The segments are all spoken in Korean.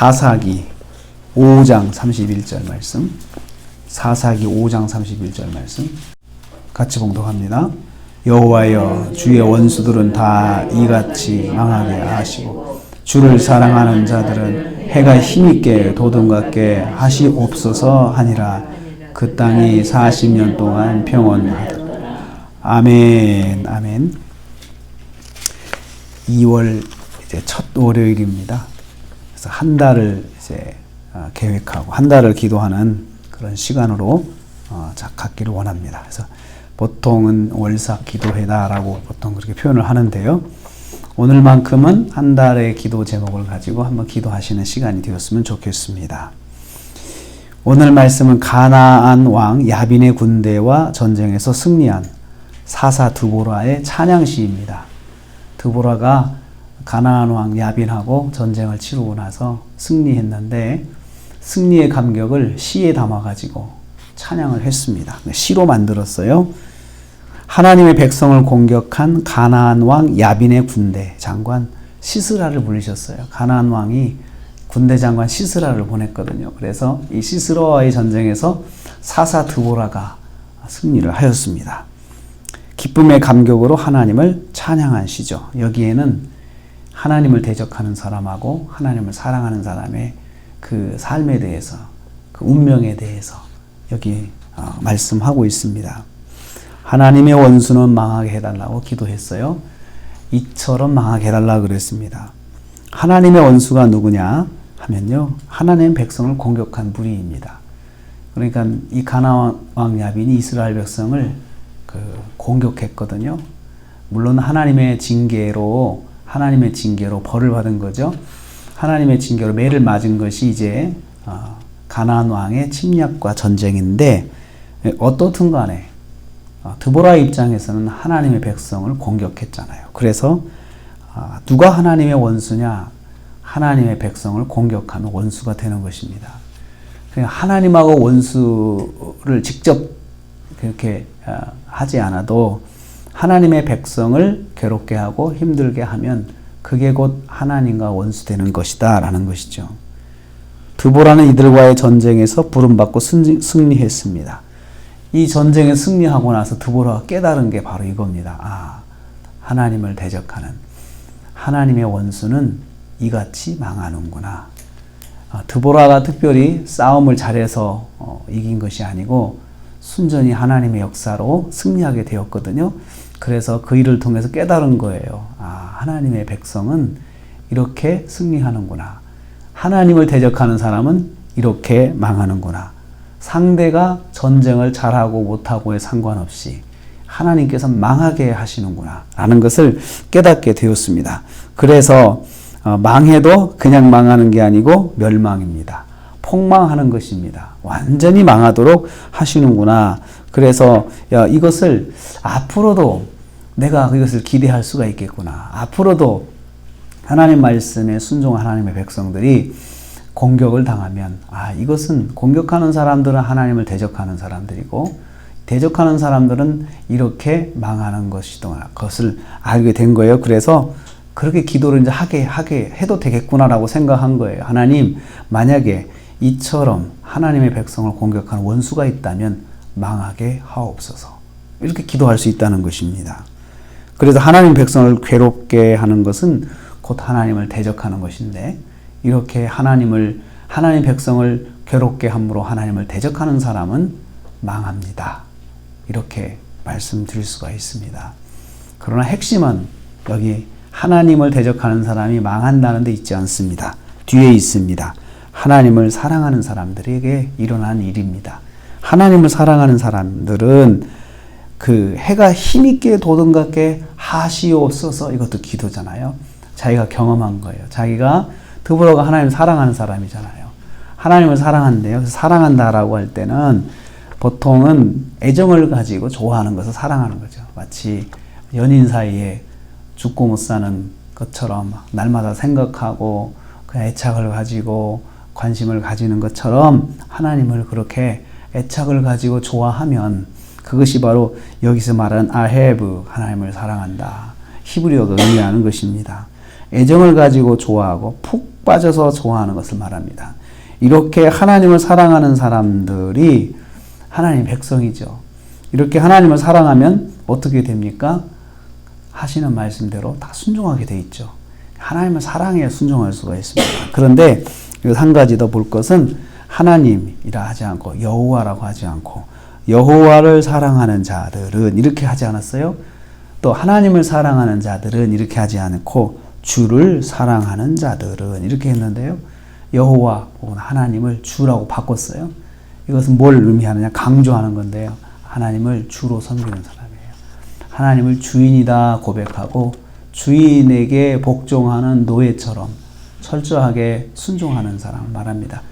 사사기 5장 31절 말씀, 사사기 5장 31절 말씀 같이 봉독합니다. 여호와여, 주의 원수들은 다 이같이 망하게 하시고 주를 사랑하는 자들은 해가 힘있게 도둑같게 하시옵소서 하니라. 그 땅이 40년 동안 평온하더라. 아멘. 아멘. 2월 이제 첫 월요일입니다. 그래서 한 달을 이제 계획하고 한 달을 기도하는 그런 시간으로 갖기를 원합니다. 그래서 보통은 월삭 기도회다라고 보통 그렇게 표현을 하는데요. 오늘만큼은 한 달의 기도 제목을 가지고 한번 기도하시는 시간이 되었으면 좋겠습니다. 오늘 말씀은 가나안 왕 야빈의 군대와 전쟁에서 승리한 사사 드보라의 찬양시입니다. 드보라가 가나안 왕 야빈하고 전쟁을 치르고 나서 승리했는데 승리의 감격을 시에 담아가지고 찬양을 했습니다. 시로 만들었어요. 하나님의 백성을 공격한 가나안 왕 야빈의 군대 장관 시스라를 부르셨어요. 가나안 왕이 군대 장관 시스라를 보냈거든요. 그래서 이 시스라와의 전쟁에서 사사 드보라가 승리를 하였습니다. 기쁨의 감격으로 하나님을 찬양한 시죠. 여기에는 하나님을 대적하는 사람하고 하나님을 사랑하는 사람의 그 삶에 대해서, 그 운명에 대해서 여기 말씀하고 있습니다. 하나님의 원수는 망하게 해달라고 기도했어요. 이처럼 망하게 해달라고 그랬습니다. 하나님의 원수가 누구냐 하면요, 하나님의 백성을 공격한 무리입니다. 그러니까 이 가나안 왕 야빈이 이스라엘 백성을 공격했거든요. 물론 하나님의 징계로 벌을 받은 거죠. 하나님의 징계로 매를 맞은 것이 이제 가나안 왕의 침략과 전쟁인데, 어떻든 간에 드보라의 입장에서는 하나님의 백성을 공격했잖아요. 그래서 누가 하나님의 원수냐? 하나님의 백성을 공격하는 원수가 되는 것입니다. 하나님하고 원수를 직접 그렇게 하지 않아도 하나님의 백성을 괴롭게 하고 힘들게 하면 그게 곧 하나님과 원수되는 것이다 라는 것이죠. 드보라는 이들과의 전쟁에서 부름받고 승리했습니다. 이 전쟁에 승리하고 나서 드보라가 깨달은 게 바로 이겁니다. 하나님을 대적하는 하나님의 원수는 이같이 망하는구나. 드보라가 특별히 싸움을 잘해서 이긴 것이 아니고 순전히 하나님의 역사로 승리하게 되었거든요. 그래서 그 일을 통해서 깨달은 거예요. 하나님의 백성은 이렇게 승리하는구나. 하나님을 대적하는 사람은 이렇게 망하는구나. 상대가 전쟁을 잘하고 못하고에 상관없이 하나님께서 망하게 하시는구나 라는 것을 깨닫게 되었습니다. 그래서 망해도 그냥 망하는 게 아니고 멸망입니다. 폭망하는 것입니다. 완전히 망하도록 하시는구나. 그래서 이것을 앞으로도 내가 이것을 기대할 수가 있겠구나. 앞으로도 하나님 말씀에 순종한 하나님의 백성들이 공격을 당하면 이것은 공격하는 사람들은 하나님을 대적하는 사람들이고 대적하는 사람들은 이렇게 망하는 것을 알게 된 거예요. 그래서 그렇게 기도를 이제 하게 해도 되겠구나라고 생각한 거예요. 하나님, 만약에 이처럼 하나님의 백성을 공격하는 원수가 있다면 망하게 하옵소서. 이렇게 기도할 수 있다는 것입니다. 그래서 하나님 백성을 괴롭게 하는 것은 곧 하나님을 대적하는 것인데, 이렇게 하나님 백성을 괴롭게 함으로 하나님을 대적하는 사람은 망합니다. 이렇게 말씀드릴 수가 있습니다. 그러나 핵심은 여기 하나님을 대적하는 사람이 망한다는 데 있지 않습니다. 뒤에 있습니다. 하나님을 사랑하는 사람들에게 일어난 일입니다. 하나님을 사랑하는 사람들은 그 해가 힘있게 도둑같게 하시옵소서, 이것도 기도잖아요. 자기가 경험한 거예요. 자기가 드보라가 하나님을 사랑하는 사람이잖아요. 하나님을 사랑한대요. 그래서 사랑한다라고 할 때는 보통은 애정을 가지고 좋아하는 것을 사랑하는 거죠. 마치 연인 사이에 죽고 못 사는 것처럼 날마다 생각하고 그 애착을 가지고 관심을 가지는 것처럼 하나님을 그렇게 애착을 가지고 좋아하면 그것이 바로 여기서 말하는 아헤브, 하나님을 사랑한다, 히브리어가 의미하는 것입니다. 애정을 가지고 좋아하고 푹 푹 빠져서 좋아하는 것을 말합니다. 이렇게 하나님을 사랑하는 사람들이 하나님의 백성이죠. 이렇게 하나님을 사랑하면 어떻게 됩니까? 하시는 말씀대로 다 순종하게 돼 있죠. 하나님을 사랑해야 순종할 수가 있습니다. 그런데 한 가지 더 볼 것은 하나님이라 하지 않고 여호와라고 하지 않고 여호와를 사랑하는 자들은 이렇게 하지 않았어요? 또 하나님을 사랑하는 자들은 이렇게 하지 않고 주를 사랑하는 자들은 이렇게 했는데요. 여호와 혹은 하나님을 주라고 바꿨어요. 이것은 뭘 의미하느냐? 강조하는 건데요. 하나님을 주로 섬기는 사람이에요. 하나님을 주인이다 고백하고 주인에게 복종하는 노예처럼 철저하게 순종하는 사람을 말합니다.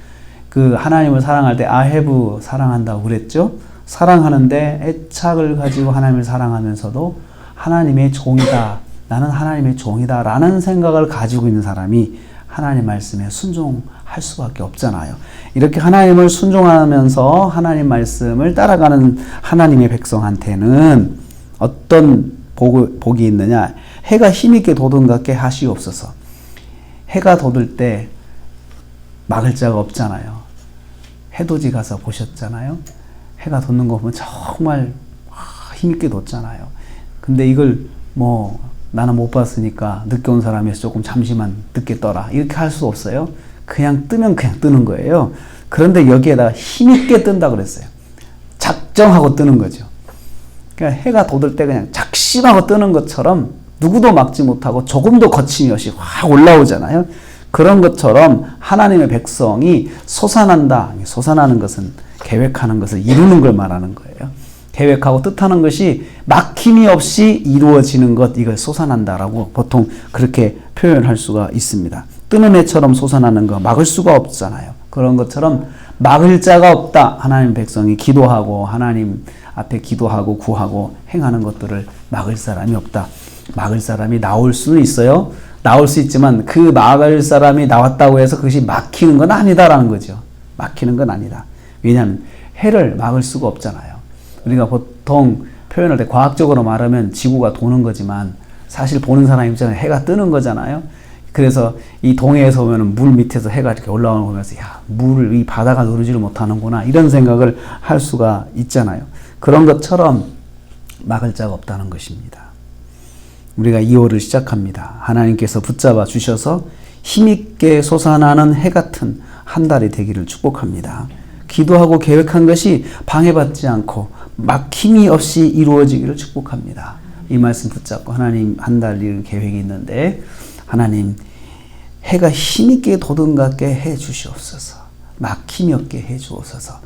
그 하나님을 사랑할 때 아헤브 사랑한다고 그랬죠. 사랑하는데 애착을 가지고 하나님을 사랑하면서도 하나님의 종이다. 나는 하나님의 종이다. 라는 생각을 가지고 있는 사람이 하나님 말씀에 순종할 수밖에 없잖아요. 이렇게 하나님을 순종하면서 하나님 말씀을 따라가는 하나님의 백성한테는 어떤 복이 있느냐. 해가 힘있게 돋은 같게 하시옵소서. 해가 돋을 때 막을 자가 없잖아요. 해돋이 가서 보셨잖아요. 해가 돋는 거 보면 정말 힘있게 돋잖아요. 근데 이걸 나는 못 봤으니까 늦게 온 사람이어서 조금 잠시만 늦게 떠라 이렇게 할 수 없어요. 그냥 뜨면 그냥 뜨는 거예요. 그런데 여기에다가 힘있게 뜬다 그랬어요. 작정하고 뜨는 거죠. 그러니까 해가 돋을 때 그냥 작심하고 뜨는 것처럼 누구도 막지 못하고 조금도 거침이 없이 확 올라오잖아요. 그런 것처럼 하나님의 백성이 솟아난다. 솟아나는 것은 계획하는 것을 이루는 걸 말하는 거예요. 계획하고 뜻하는 것이 막힘이 없이 이루어지는 것, 이걸 솟아난다라고 보통 그렇게 표현할 수가 있습니다. 뜨는 해처럼 솟아나는 거 막을 수가 없잖아요. 그런 것처럼 막을 자가 없다. 하나님 백성이 기도하고 하나님 앞에 기도하고 구하고 행하는 것들을 막을 사람이 없다. 막을 사람이 나올 수는 있어요. 나올 수 있지만 그 막을 사람이 나왔다고 해서 그것이 막히는 건 아니다라는 거죠. 막히는 건 아니다. 왜냐하면 해를 막을 수가 없잖아요. 우리가 보통 표현할 때 과학적으로 말하면 지구가 도는 거지만 사실 보는 사람 입장에 해가 뜨는 거잖아요. 그래서 이 동해에서 보면 물 밑에서 해가 이렇게 올라오는 거 보면서 물을 이 바다가 누르지를 못하는구나 이런 생각을 할 수가 있잖아요. 그런 것처럼 막을 자가 없다는 것입니다. 우리가 2월을 시작합니다. 하나님께서 붙잡아 주셔서 힘있게 솟아나는 해 같은 한 달이 되기를 축복합니다. 기도하고 계획한 것이 방해받지 않고 막힘이 없이 이루어지기를 축복합니다. 이 말씀 붙잡고 하나님 한 달 일 계획이 있는데 하나님 해가 힘있게 돋은 같게 해 주시옵소서. 막힘이 없게 해 주옵소서.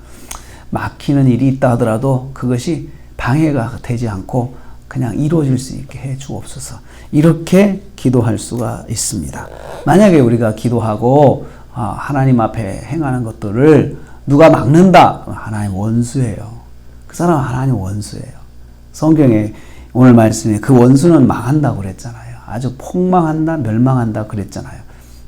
막히는 일이 있다 하더라도 그것이 방해가 되지 않고 그냥 이루어질 수 있게 해 주옵소서. 이렇게 기도할 수가 있습니다. 만약에 우리가 기도하고 하나님 앞에 행하는 것들을 누가 막는다? 하나님 원수예요. 그 사람은 하나님 원수예요. 성경에 오늘 말씀에 그 원수는 망한다고 그랬잖아요. 아주 폭망한다, 멸망한다 그랬잖아요.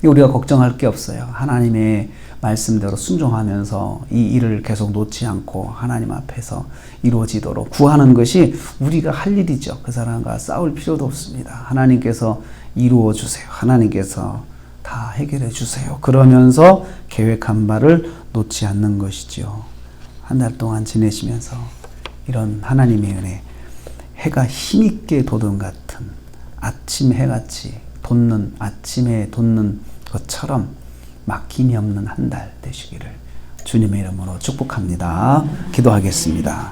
우리가 걱정할 게 없어요. 하나님의 말씀대로 순종하면서 이 일을 계속 놓지 않고 하나님 앞에서 이루어지도록 구하는 것이 우리가 할 일이죠. 그 사람과 싸울 필요도 없습니다. 하나님께서 이루어 주세요. 하나님께서 다 해결해 주세요. 그러면서 계획한 바를 놓지 않는 것이죠. 한 달 동안 지내시면서 이런 하나님의 은혜, 해가 힘있게 돋은 같은 아침 해같이 돋는, 아침에 돋는 것처럼 막힘이 없는 한 달 되시기를 주님의 이름으로 축복합니다. 기도하겠습니다.